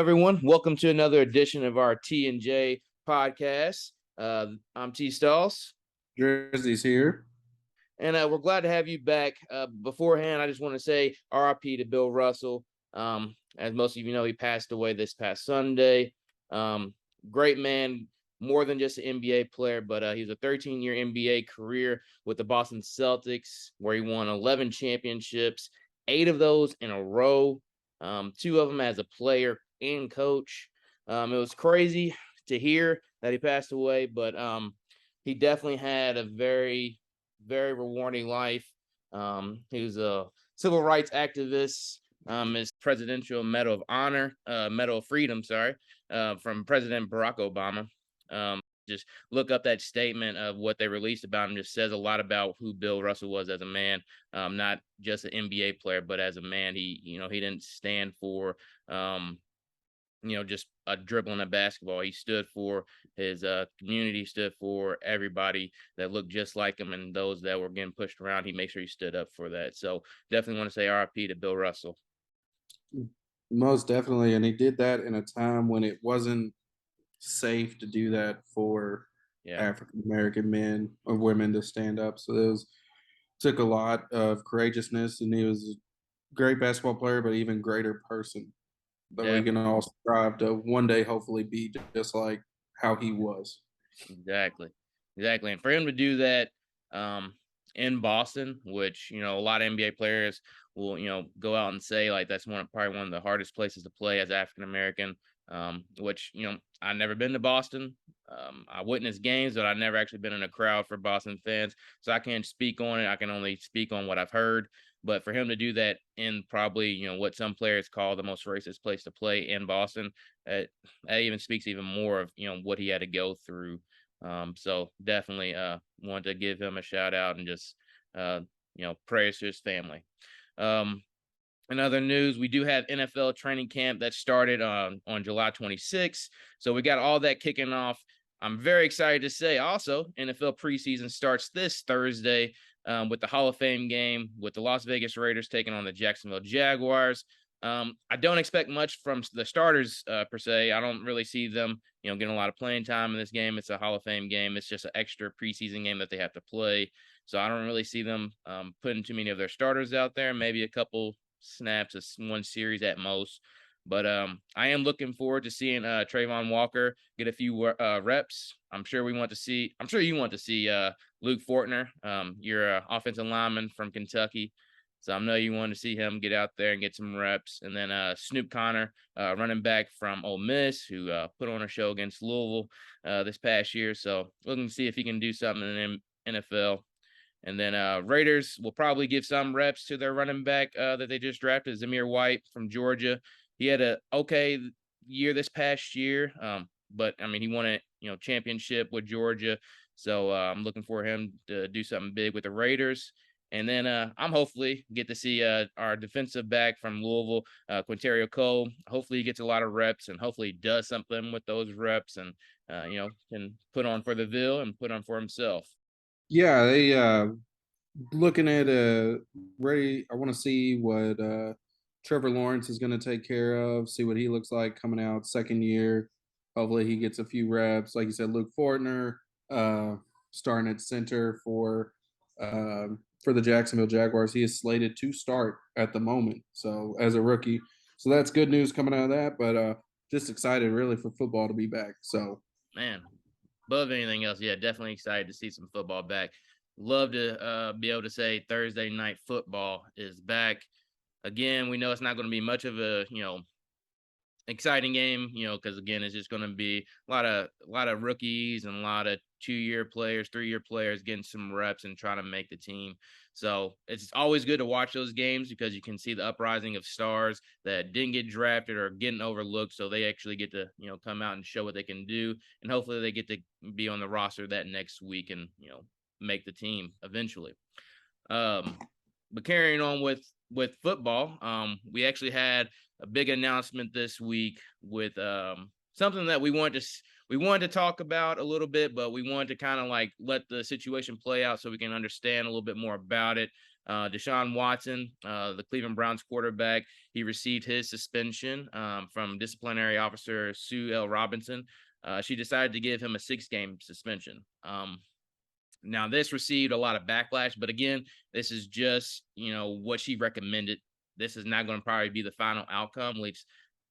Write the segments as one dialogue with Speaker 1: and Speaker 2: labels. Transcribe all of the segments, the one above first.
Speaker 1: Everyone, welcome to another edition of our T and J podcast. I'm Tstalls,
Speaker 2: Drizzy's here.
Speaker 1: and we're glad to have you back. Beforehand, I just want to say RIP to Bill Russell. As most of you know, he passed away this past Sunday. Great man, more than just an NBA player, but he was a 13-year NBA career with the Boston Celtics, where he won 11 championships, 8 of those in a row, 2 of them as a player and coach. It was crazy to hear that he passed away, but he definitely had a very, very rewarding life. He was a civil rights activist. His Presidential Medal of Honor, Medal of Freedom, sorry, from President Barack Obama. Just look up that statement of what they released about him. Just says a lot about who Bill Russell was as a man, not just an NBA player, but as a man. He didn't stand for just a dribbling a basketball. He stood for his community, stood for everybody that looked just like him, and those that were getting pushed around. He made sure he stood up for that. So definitely want to say RIP to Bill Russell.
Speaker 2: Most definitely. And he did that in a time when it wasn't safe to do that for
Speaker 1: Yeah.
Speaker 2: African American men or women to stand up. So took a lot of courageousness, and he was a great basketball player, but even greater person that we can all strive to one day hopefully be just like how he was.
Speaker 1: Exactly. And for him to do that in Boston, which, a lot of NBA players will, go out and say like that's probably one of the hardest places to play as African American. Which, I've never been to Boston. I witnessed games, but I've never actually been in a crowd for Boston fans. So I can't speak on it. I can only speak on what I've heard. But for him to do that in probably, what some players call the most racist place to play in Boston, that even speaks even more of, what he had to go through. So definitely want to give him a shout out and just, prayers to his family. In other news, we do have NFL training camp that started on July 26th. So we got all that kicking off. I'm very excited to say also NFL preseason starts this Thursday with the Hall of Fame game with the Las Vegas Raiders taking on the Jacksonville Jaguars. I don't expect much from the starters per se. I don't really see them, getting a lot of playing time in this game. It's a Hall of Fame game. It's just an extra preseason game that they have to play. So I don't really see them putting too many of their starters out there. Maybe a couple snaps, one series at most. But I am looking forward to seeing Trayvon Walker get a few reps. I'm sure you want to see Luke Fortner, your offensive lineman from Kentucky. So I know you want to see him get out there and get some reps. And then Snoop Connor, running back from Ole Miss, who put on a show against Louisville this past year. So looking to see if he can do something in the NFL. And then Raiders will probably give some reps to their running back that they just drafted, Zamir White from Georgia. He had a okay year this past year, but I mean he won a championship with Georgia, so I'm looking for him to do something big with the Raiders. And then I'm hopefully get to see our defensive back from Louisville, Quinterio Cole. Hopefully he gets a lot of reps and hopefully he does something with those reps and can put on for the Ville and put on for himself.
Speaker 2: Yeah, they looking at ready. I want to see what Trevor Lawrence is going to take care of. See what he looks like coming out second year. Hopefully, he gets a few reps. Like you said, Luke Fortner starting at center for the Jacksonville Jaguars. He is slated to start at the moment. So as a rookie, so that's good news coming out of that. But just excited really for football to be back. So
Speaker 1: man, above anything else, yeah, definitely excited to see some football back. Love to be able to say Thursday night football is back. Again, we know it's not going to be much of a, exciting game, because again, it's just going to be a lot of rookies and a lot of 2-year players, 3-year players getting some reps and trying to make the team. So it's always good to watch those games because you can see the uprising of stars that didn't get drafted or getting overlooked. So they actually get to, come out and show what they can do. And hopefully they get to be on the roster that next week and, make the team eventually. But carrying on with football, we actually had a big announcement this week with something that we wanted to talk about a little bit, but we wanted to kind of like let the situation play out so we can understand a little bit more about it. Deshaun Watson, the Cleveland Browns quarterback, he received his suspension from disciplinary officer Sue L. Robinson. She decided to give him a 6-game suspension. Now, this received a lot of backlash, but again, this is just what she recommended. This is not going to probably be the final outcome. Which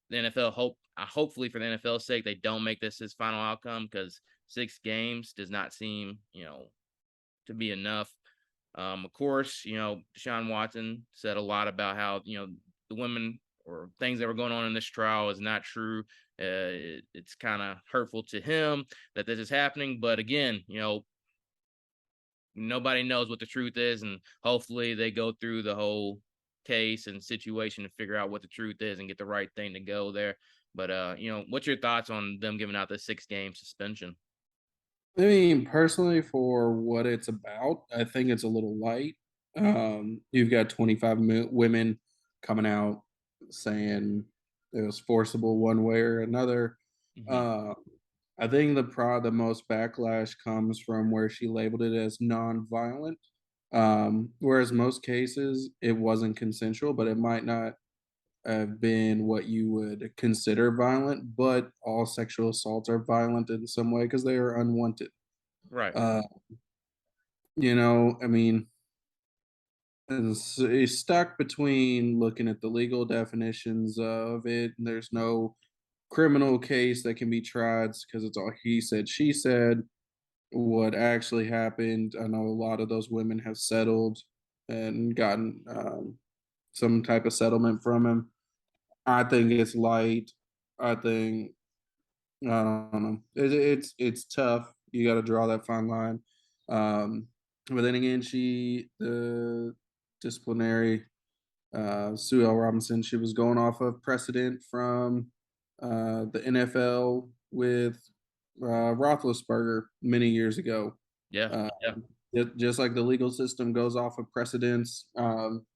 Speaker 1: the NFL hopefully for the NFL's sake, they don't make this his final outcome because 6 games does not seem to be enough. Of course, Deshaun Watson said a lot about how the women or things that were going on in this trial is not true. It's kind of hurtful to him that this is happening, but again, nobody knows what the truth is, and hopefully they go through the whole case and situation to figure out what the truth is and get the right thing to go there. But what's your thoughts on them giving out the 6-game suspension?
Speaker 2: I mean, personally, for what it's about, I think it's a little light. You've got 25 women coming out saying it was forcible one way or another.
Speaker 1: Hmm.
Speaker 2: Uh, I think the most backlash comes from where she labeled it as non-violent, whereas most cases it wasn't consensual, but it might not have been what you would consider violent. But all sexual assaults are violent in some way because they are unwanted.
Speaker 1: Right.
Speaker 2: Uh, I mean, it's stuck between looking at the legal definitions of it. And there's no criminal case that can be tried because it's all he said, she said. What actually happened, I know a lot of those women have settled and gotten some type of settlement from him. I think it's light. I think I don't know. It's tough. You got to draw that fine line. Um, but then again, the disciplinary Sue L. Robinson, she was going off of precedent from the NFL with Roethlisberger many years ago.
Speaker 1: Yeah.
Speaker 2: Uh,
Speaker 1: Yeah.
Speaker 2: just like the legal system goes off of precedents,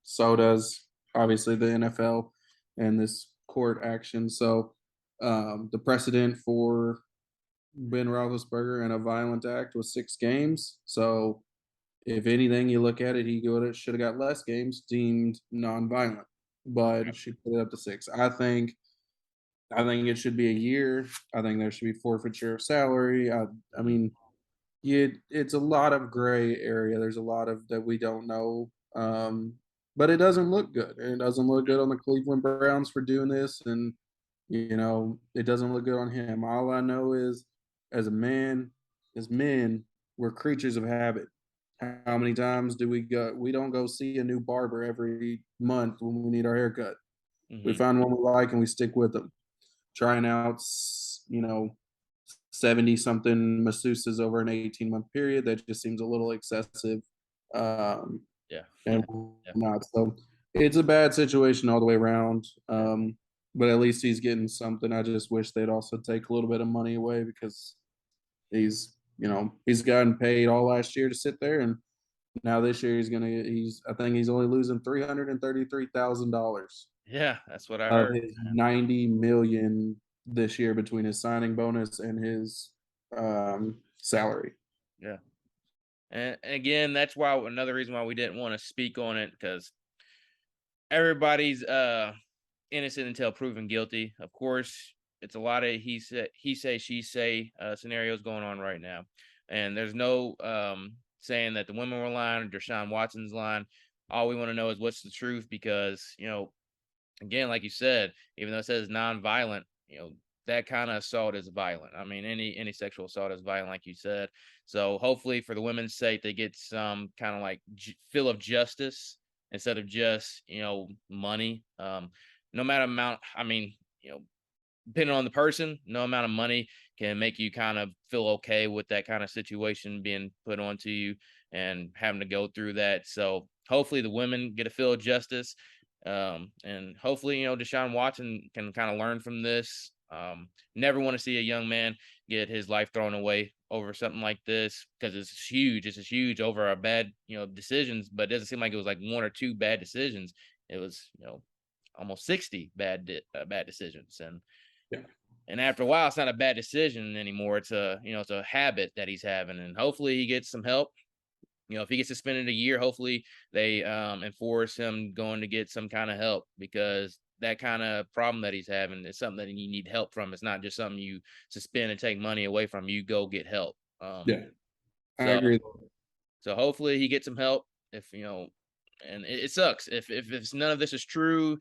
Speaker 2: so does obviously the NFL and this court action. So the precedent for Ben Roethlisberger and a violent act was 6 games. So if anything, you look at it, he should have got less games deemed non-violent, but she put it up to 6. I think it should be a year. I think there should be forfeiture of salary. I
Speaker 1: Mhm.
Speaker 2: mean, it's a lot of gray area. There's a lot of that we don't know. But it doesn't look good. And it doesn't look good on the Cleveland Browns for doing this. And, it doesn't look good on him. All I know is as a man, as men, we're creatures of habit. How many times do we go? We don't go see a new barber every month when we need our haircut. We
Speaker 1: Mhm.
Speaker 2: find one we like and we stick with them. Trying out, 70 something masseuses over an 18-month period. That just seems a little excessive. Um,
Speaker 1: Yeah.
Speaker 2: and
Speaker 1: Yeah.
Speaker 2: not. So it's a bad situation all the way around. But at least he's getting something. I just wish they'd also take a little bit of money away because he's gotten paid all last year to sit there, and now this year I think he's only losing $333,000
Speaker 1: Yeah. That's what I
Speaker 2: of
Speaker 1: heard,
Speaker 2: his
Speaker 1: man.
Speaker 2: 90 million this year between his signing bonus and his salary.
Speaker 1: Yeah. And again, that's why another reason why we didn't want to speak on it because everybody's innocent until proven guilty. Of course, it's a lot of he say, she say scenarios going on right now. And there's no saying that the women were lying or Deshaun Watson's lying. All we want to know is what's the truth because, again, like you said, even though it says non-violent, that kind of assault is violent. I mean, any sexual assault is violent, like you said. So hopefully, for the women's sake, they get some kind of like feel of justice instead of just money. No matter amount. I mean, depending on the person, no amount of money can make you kind of feel okay with that kind of situation being put onto you and having to go through that. So hopefully the women get a feel of justice. And hopefully, Deshaun Watson can kind of learn from this. Never want to see a young man get his life thrown away over something like this because it's huge. It's just huge over a bad, decisions, but it doesn't seem like it was like one or two bad decisions. It was, almost 60 bad decisions.
Speaker 2: Yeah.
Speaker 1: And after a while, it's not a bad decision anymore. It's a habit that he's having, and hopefully he gets some help. if he gets suspended a year, hopefully they enforce him going to get some kind of help, because that kind of problem that he's having is something that you need help from. It's not just something you suspend and take money away from. You go get help.
Speaker 2: Yeah, I
Speaker 1: So
Speaker 2: agree.
Speaker 1: so hopefully he gets some help. If and it sucks if none of this is true.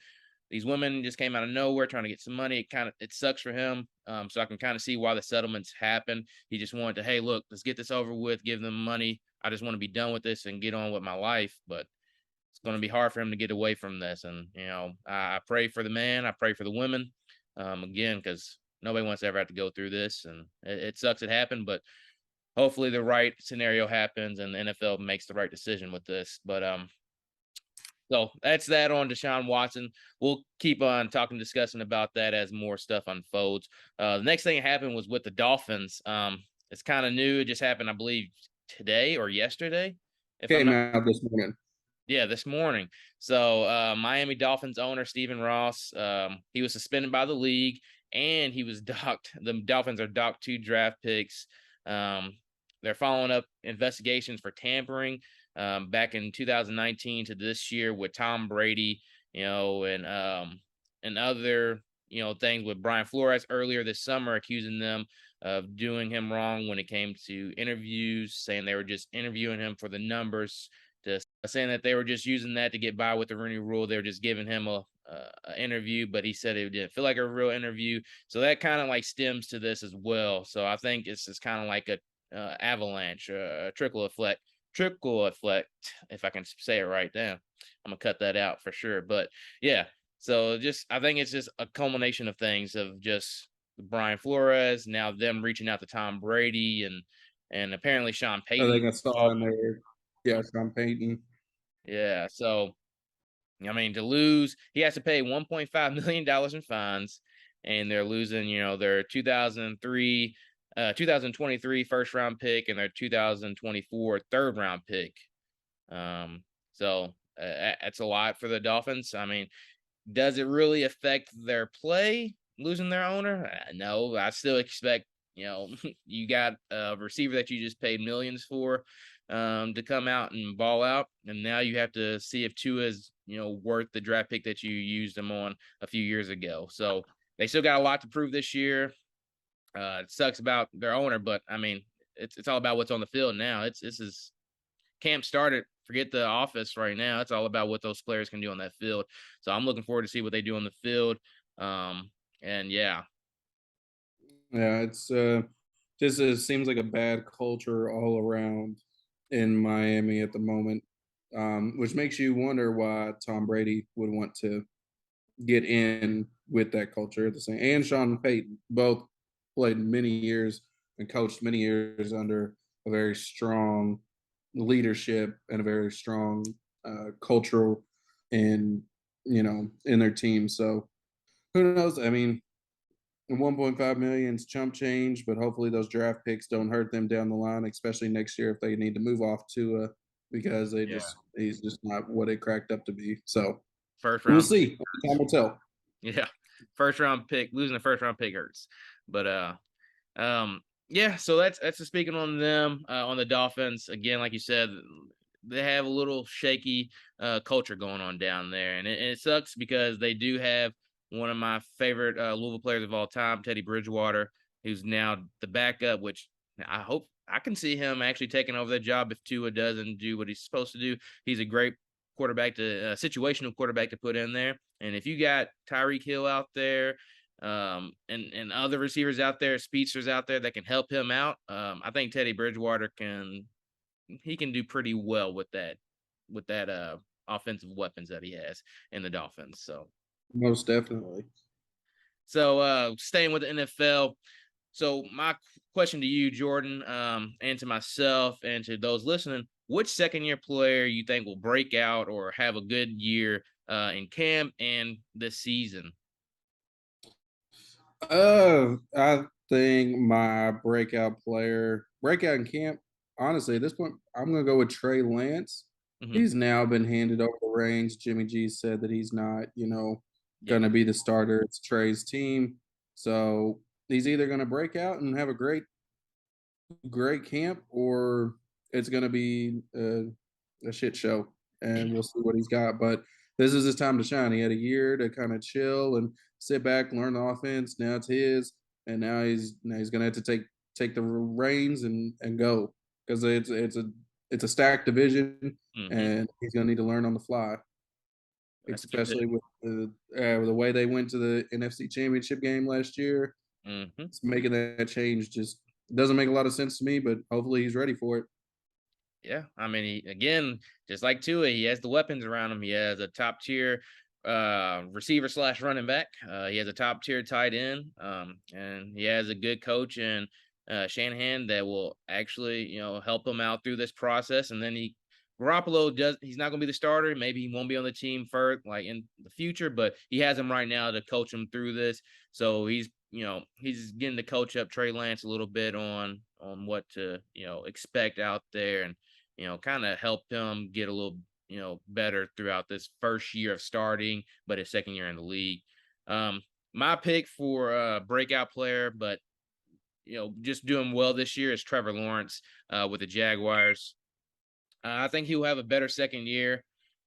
Speaker 1: These women just came out of nowhere trying to get some money. It sucks for him. So I can kind of see why the settlements happen. He just wanted to, hey, look, let's get this over with, give them money. I just want to be done with this and get on with my life. But it's going to be hard for him to get away from this. And I pray for the man. I pray for the women. Again, because nobody wants to ever have to go through this, and it sucks it happened. But hopefully the right scenario happens and the NFL makes the right decision with this. But so that's that on Deshaun Watson. We'll keep on talking, discussing about that as more stuff unfolds. The next thing that happened was with the Dolphins. It's kind of new. It just happened, I believe, today or yesterday, if I'm
Speaker 2: Came
Speaker 1: not.
Speaker 2: out this morning.
Speaker 1: Yeah, this morning. So Miami Dolphins owner Stephen Ross, he was suspended by the league, and he was docked. The Dolphins are docked 2 draft picks. Um, they're following up investigations for tampering back in 2019 to this year with Tom Brady, and other things with Brian Flores earlier this summer, accusing them of doing him wrong when it came to interviews, saying they were just interviewing him for the numbers, saying that they were just using that to get by with the Rooney Rule. They were just giving him a interview, but he said it didn't feel like a real interview. So that kind of like stems to this as well. So I think it's just kind of like a avalanche, a trickle effect. If I can say it right. Now, I'm gonna cut that out for sure. But yeah, so I think it's just a culmination of things, of just Brian Flores, now them reaching out to Tom Brady, and apparently Sean
Speaker 2: I
Speaker 1: Payton.
Speaker 2: think I saw in there. Yeah, Sean Payton.
Speaker 1: Yeah, so I mean, to lose, he has to pay $1.5 million in fines, and they're losing, their 2023 first round pick and their 2024 third round pick. So that's a lot for the Dolphins. I mean, does it really affect their play, losing their owner? No, I still expect, you got a receiver that you just paid millions for to come out and ball out. And now you have to see if Tua is, worth the draft pick that you used him on a few years ago. So they still got a lot to prove this year. It sucks about their owner, but I mean, it's all about what's on the field now. This is camp started. Forget the office right now. It's all about what those players can do on that field. So I'm looking forward to see what they do on the field. And yeah.
Speaker 2: Yeah, it's just it seems like a bad culture all around in Miami at the moment, which makes you wonder why Tom Brady would want to get in with that culture at the same. And Sean Payton both played many years and coached many years under a very strong leadership and a very strong cultural and in their team. So who knows? I mean, 1.5 million is chump change, but hopefully those draft picks don't hurt them down the line, especially next year if they need to move off to because
Speaker 1: Yeah.
Speaker 2: he's just not what it cracked up to be. So
Speaker 1: First
Speaker 2: we'll
Speaker 1: round pick
Speaker 2: see. Time
Speaker 1: hurts.
Speaker 2: will tell.
Speaker 1: Yeah. First round pick, losing the first round pick hurts. But yeah, so that's the speaking on them, on the Dolphins. Again, like you said, they have a little shaky culture going on down there, and it sucks because they do have one of my favorite Louisville players of all time, Teddy Bridgewater, who's now the backup, which I hope I can see him actually taking over that job if Tua doesn't do what he's supposed to do. He's a great situational quarterback to put in there. And if you got Tyreek Hill out there, and other receivers out there, speedsters out there that can help him out, I think Teddy Bridgewater can do pretty well with that offensive weapons that he has in the Dolphins.
Speaker 2: Most definitely.
Speaker 1: Staying with the NFL. So my question to you, Jordan, and to myself and to those listening, which second year player you think will break out or have a good year in camp and this season?
Speaker 2: I think my breakout in camp. Honestly, at this point, I'm gonna go with Trey Lance.
Speaker 1: Hmm.
Speaker 2: He's now been handed over the reins. Jimmy G said that he's not,
Speaker 1: Yeah.
Speaker 2: gonna be the starter. It's Trey's team, so he's either gonna break out and have a great camp, or it's going to be a shit show, and we'll see what he's got. But this is his time to shine. He had a year to kind of chill and sit back, learn the offense. Now it's his, and now he's going to have to take the reins and go, because it's a stacked division,
Speaker 1: Hmm.
Speaker 2: and he's going to need to learn on the fly,
Speaker 1: That's a good pick.
Speaker 2: especially with the way they went to the NFC Championship game last year.
Speaker 1: Hmm.
Speaker 2: It's making that change just doesn't make a lot of sense to me, but hopefully he's ready for it.
Speaker 1: Yeah, I mean, again, just like Tua, he has the weapons around him. He has a top tier receiver slash running back. He has a top tier tight end, and he has a good coach and Shanahan that will actually, help him out through this process. And then Garoppolo he's not going to be the starter. Maybe he won't be on the team for like in the future, but he has him right now to coach him through this. So he's getting to coach up Trey Lance a little bit on what to expect out there, and kind of helped him get a little, better throughout this first year of starting, but his second year in the league. My pick for a breakout player, but just doing well this year is Trevor Lawrence with the Jaguars. I think he'll have a better second year.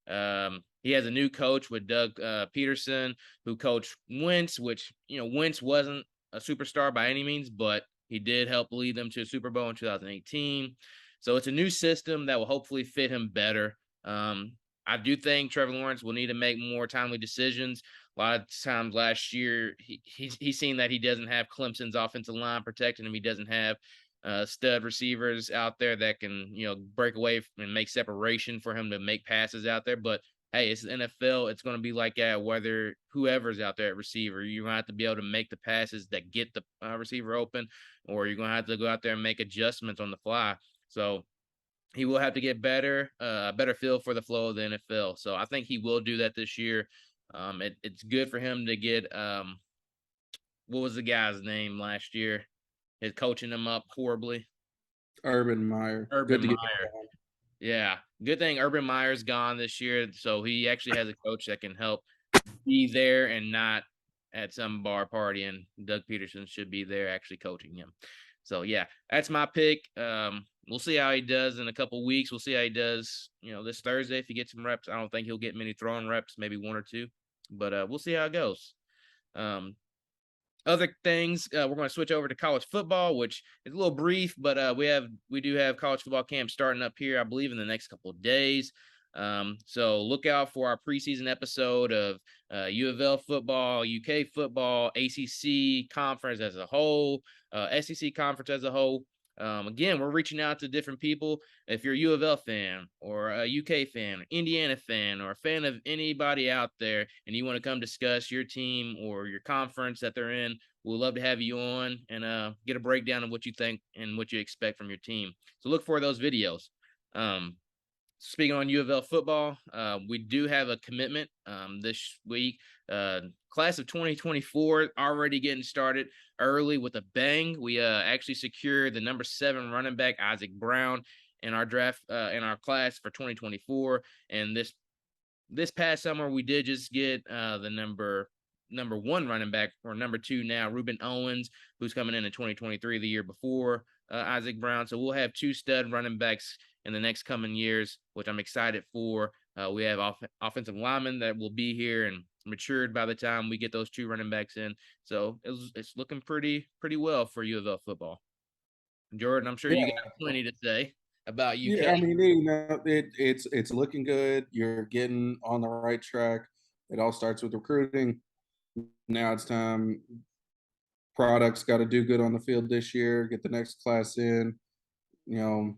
Speaker 1: He has a new coach with Doug Peterson, who coached Wentz, which Wentz wasn't a superstar by any means, but he did help lead them to a Super Bowl in 2018. So it's a new system that will hopefully fit him better. I do think Trevor Lawrence will need to make more timely decisions. A lot of times last year, he's seen that he doesn't have Clemson's offensive line protecting him. He doesn't have stud receivers out there that can break away and make separation for him to make passes out there. But hey, it's the NFL. It's going to be like that whether whoever's out there at receiver. You're going to have to be able to make the passes that get the receiver open, or you're going to have to go out there and make adjustments on the fly. So he will have to get a better feel for the flow of the NFL. So I think he will do that this year. It's good for him to get what was the guy's name last year? His coaching him up horribly.
Speaker 2: Urban Meyer,
Speaker 1: Urban
Speaker 2: good to get
Speaker 1: Meyer. Yeah. Good thing Urban Meyer's gone this year. So he actually has a coach that can help be there and not at some bar party. And Doug Peterson should be there actually coaching him. So yeah, that's my pick. We'll see how he does in a couple weeks. We'll see how he does, this Thursday if he gets some reps. I don't think he'll get many throwing reps, maybe one or two, but we'll see how it goes. Other things, we're going to switch over to college football, which is a little brief, but we do have college football camp starting up here, I believe, in the next couple of days. So look out for our preseason episode of UofL football, UK football, ACC conference as a whole, SEC conference as a whole. Again, we're reaching out to different people. If you're a UofL fan or a UK fan, or Indiana fan, or a fan of anybody out there, and you want to come discuss your team or your conference that they're in, we'd love to have you on and get a breakdown of what you think and what you expect from your team. So look for those videos. Speaking on UofL football, we do have a commitment this week. Class of 2024 already getting started early with a bang. We actually secured the number 7 running back Isaac Brown in our draft in our class for 2024. And this past summer, we did just get the number 1 running back, or number 2 now, Ruben Owens, who's coming in 2023, the year before Isaac Brown. So we'll have 2 stud running backs in the next coming years, which I'm excited for. We have offensive linemen that will be here and matured by the time we get those 2 running backs in. So it's looking pretty well for UofL football. Jordan, I'm sure you
Speaker 2: Yeah,
Speaker 1: got plenty to say about
Speaker 2: yeah.
Speaker 1: UK.
Speaker 2: I mean, it's looking good. You're getting on the right track. It all starts with recruiting. Now it's time. Products got to do good on the field this year. Get the next class in.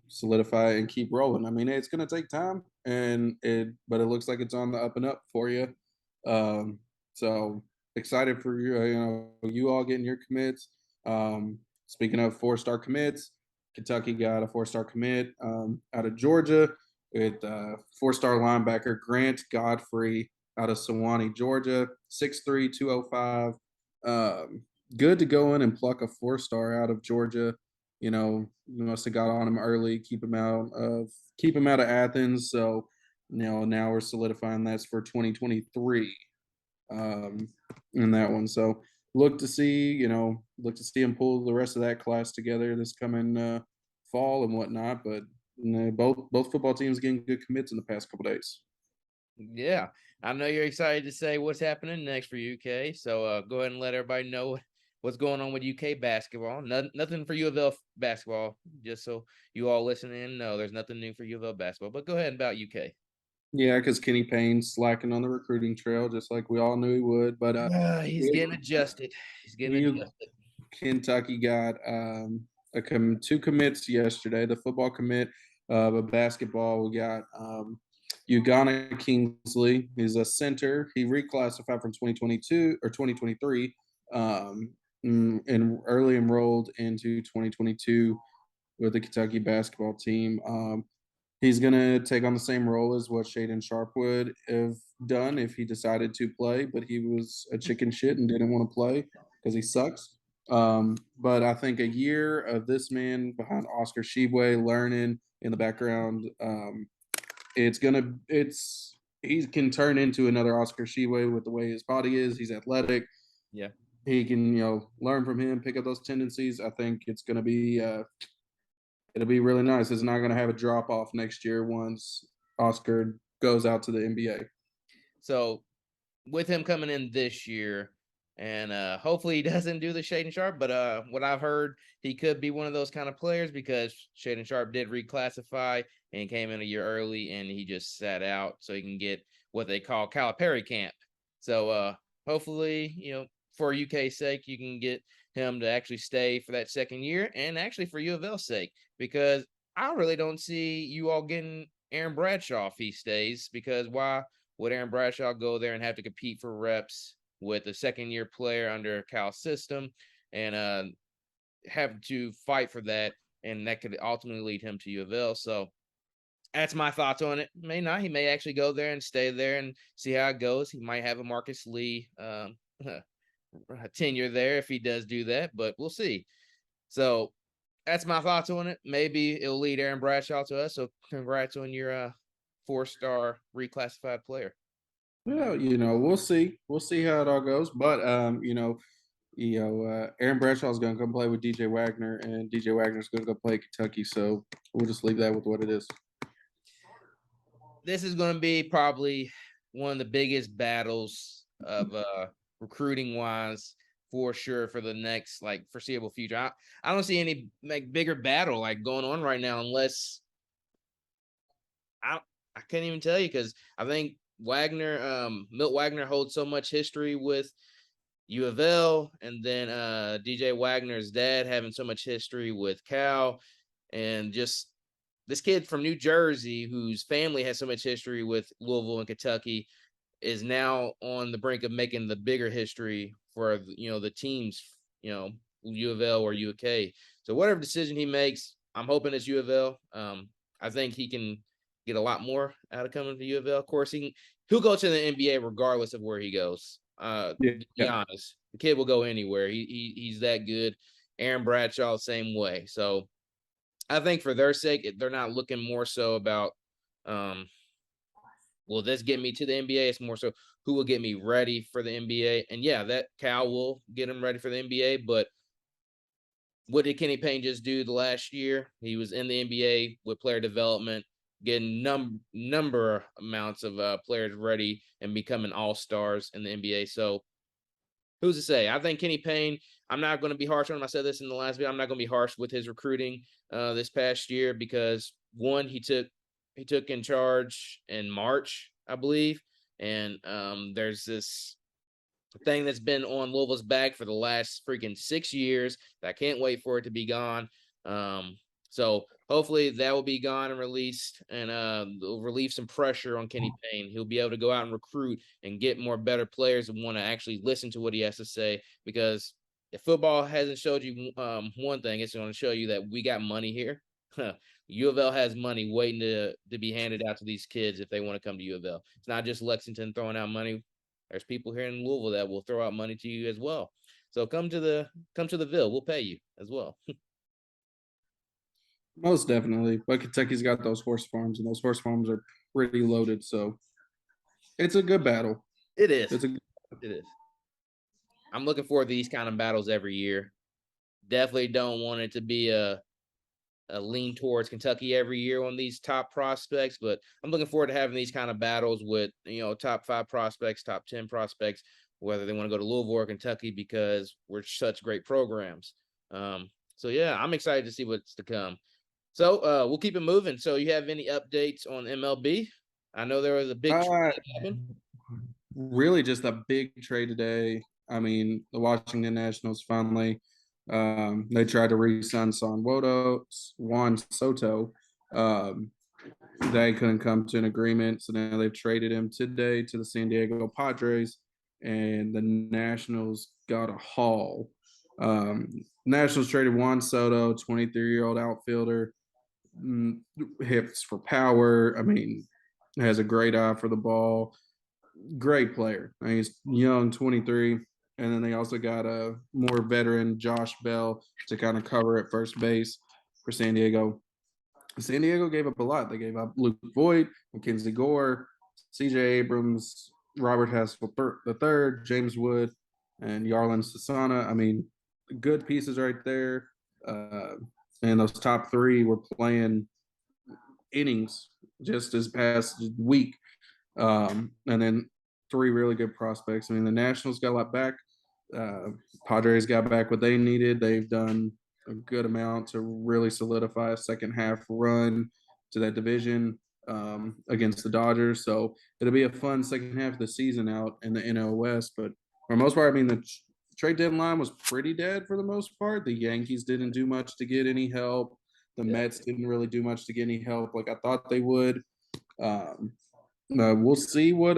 Speaker 2: Solidify and keep rolling. I mean, it's going to take time, but it looks like it's on the up and up for you. So excited for you. You all getting your commits. Speaking of 4-star commits, Kentucky got a 4-star commit out of Georgia with 4-star linebacker Grant Godfrey out of Sewanee, Georgia, 6'3", 205. Good to go in and pluck a 4-star out of Georgia. You must have got on him early, keep him out of Athens. So, now we're solidifying that's for 2023 in that one. So look to see him pull the rest of that class together this coming fall and whatnot. But And both football teams getting good commits in the past couple days.
Speaker 1: Yeah, I know you're excited to say what's happening next for UK. So go ahead and let everybody know what's going on with UK basketball. Nothing for U of L basketball, just so you all listening know there's nothing new for U of L basketball. But go ahead about UK.
Speaker 2: Yeah, because Kenny Payne's slacking on the recruiting trail, just like we all knew he would. But
Speaker 1: He's getting adjusted. He's getting
Speaker 2: you
Speaker 1: adjusted.
Speaker 2: Kentucky got two commits yesterday. The football commit, but basketball we got Ugana Kingsley. He's a center. He reclassified from 2022 or 2023, and early enrolled into 2022 with the Kentucky basketball team. He's going to take on the same role as what Shaden Sharp would have done if he decided to play, but he was a chicken shit and didn't want to play because he sucks. But I think a year of this man behind Oscar Shibwe learning in the background, he can turn into another Oscar Shibwe with the way his body is. He's athletic.
Speaker 1: Yeah.
Speaker 2: He can, learn from him, pick up those tendencies. I think it's going to be it'll be really nice. It's not going to have a drop off next year once Oscar goes out to the NBA.
Speaker 1: So with him coming in this year, and hopefully he doesn't do the Shaden Sharp, but what I've heard, he could be one of those kind of players because Shaden Sharp did reclassify and came in a year early and he just sat out so he can get what they call Calipari camp. So hopefully, for UK's sake, you can get him to actually stay for that second year and actually for U of L's sake, because I really don't see you all getting Aaron Bradshaw if he stays, because why would Aaron Bradshaw go there and have to compete for reps with a second-year player under Cal's system and have to fight for that, and that could ultimately lead him to U of L. So that's my thoughts on it. May not. He may actually go there and stay there and see how it goes. He might have a Marcus Lee tenure there if he does do that, but we'll see. So that's my thoughts on it. Maybe it'll lead Aaron Bradshaw to us. So congrats on your 4-star reclassified player.
Speaker 2: Well, we'll see. We'll see how it all goes. But Aaron Bradshaw is going to come play with DJ Wagner, and DJ Wagner is going to go play Kentucky. So we'll just leave that with what it is.
Speaker 1: This is going to be probably one of the biggest battles of recruiting wise for sure for the next foreseeable future. I don't see any bigger battle going on right now, unless I can't even tell you, because I think Milt Wagner holds so much history with U of L, and then DJ Wagner's dad having so much history with Cal, and just this kid from New Jersey whose family has so much history with Louisville and Kentucky is now on the brink of making the bigger history for the teams, U of L or UK. So whatever decision he makes, I'm hoping it's U of L. I think he can get a lot more out of coming to U of L. Of course, he'll go to the NBA regardless of where he goes. To be honest, the kid will go anywhere. He's that good. Aaron Bradshaw, same way. So I think for their sake, they're not looking more so about, will this get me to the NBA? It's more so who will get me ready for the NBA. And yeah, that Cal will get him ready for the NBA. But what did Kenny Payne just do the last year? He was in the NBA with player development, getting number amounts of players ready and becoming all-stars in the NBA. So who's to say? I think Kenny Payne, I'm not going to be harsh on him. I said this in the last video. I'm not going to be harsh with his recruiting this past year because, one, he took in charge in March, I believe. And there's this thing that's been on Louisville's back for the last freaking 6 years. I can't wait for it to be gone. So hopefully that will be gone and released, and will relieve some pressure on Kenny Payne. He'll be able to go out and recruit and get more better players and want to actually listen to what he has to say. Because if football hasn't showed you one thing, it's going to show you that we got money here. U of L has money waiting to be handed out to these kids if they want to come to U of L. It's not just Lexington throwing out money. There's people here in Louisville that will throw out money to you as well. So come to the Ville. We'll pay you as well.
Speaker 2: Most definitely. But Kentucky's got those horse farms, and those horse farms are pretty loaded. So it's a good battle.
Speaker 1: It is.
Speaker 2: It
Speaker 1: is. I'm looking forward to these kind of battles every year. Definitely don't want it to be a lean towards Kentucky every year on these top prospects, but I'm looking forward to having these kind of battles with, top 5 prospects, top 10 prospects, whether they want to go to Louisville or Kentucky, because we're such great programs. So yeah, I'm excited to see what's to come. So we'll keep it moving. So you have any updates on MLB? I know there was a big trade that happened.
Speaker 2: Really just a big trade today. I mean, the Washington Nationals finally they tried to re-sign Juan Soto. Um, they couldn't come to an agreement, so now they've traded him today to the San Diego Padres, and the Nationals got a haul. Nationals traded Juan Soto, 23-year-old outfielder, hips for power. I mean, has a great eye for the ball. Great player. I mean, he's young, 23. And then they also got a more veteran Josh Bell to kind of cover at first base for San Diego. San Diego gave up a lot. They gave up Luke Voigt, Mackenzie Gore, CJ Abrams, Robert Hassel III, James Wood, and Yarlin Sasana. I mean, good pieces right there. And those top 3 were playing innings just this past week. And then 3 really good prospects. I mean, the Nationals got a lot back. Padres got back what they needed. They've done a good amount to really solidify a second half run to that division against the Dodgers. So it'll be a fun second half of the season out in the NL West. But for the most part, I mean, the trade deadline was pretty dead for the most part. The Yankees didn't do much to get any help. The Mets didn't really do much to get any help like I thought they would. We'll see what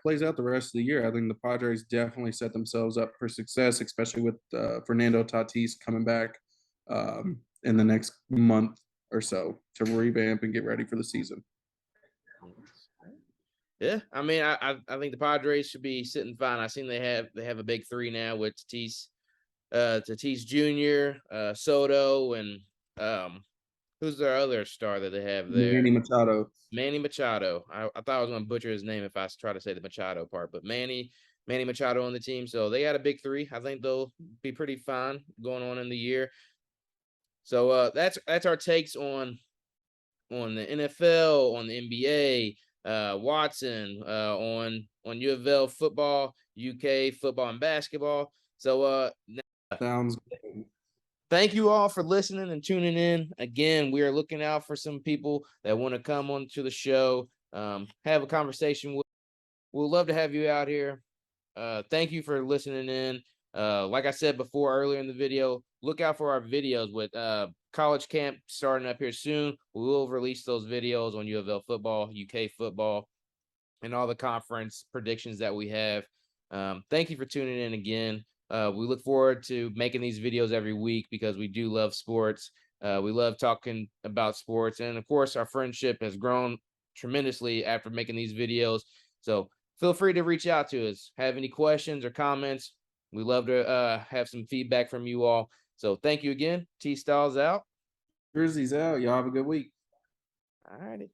Speaker 2: plays out the rest of the year. I think the Padres definitely set themselves up for success, especially with Fernando Tatis coming back in the next month or so to revamp and get ready for the season.
Speaker 1: Yeah, I mean, I think the Padres should be sitting fine. I seen they have a big 3 now with Tatis Jr., Soto, and who's their other star that they have there?
Speaker 2: Manny Machado.
Speaker 1: Manny Machado. I thought I was going to butcher his name if I try to say the Machado part, but Manny Machado on the team. So they got a big 3. I think they'll be pretty fine going on in the year. So that's our takes on the NFL, on the NBA, Watson, on UofL football, UK football and basketball. So
Speaker 2: Sounds good.
Speaker 1: thank you all for listening and tuning in. Again, we are looking out for some people that want to come onto the show, have a conversation with. We'll love to have you out here. Thank you for listening in. Like I said before earlier in the video, look out for our videos with college camp starting up here soon. We will release those videos on UofL football, UK football, and all the conference predictions that we have. Thank you for tuning in again. We look forward to making these videos every week because we do love sports. We love talking about sports. And of course, our friendship has grown tremendously after making these videos. So feel free to reach out to us. Have any questions or comments? We love to have some feedback from you all. So thank you again. Tstalls out.
Speaker 2: Drizzy's out. Y'all have a good week.
Speaker 1: All righty.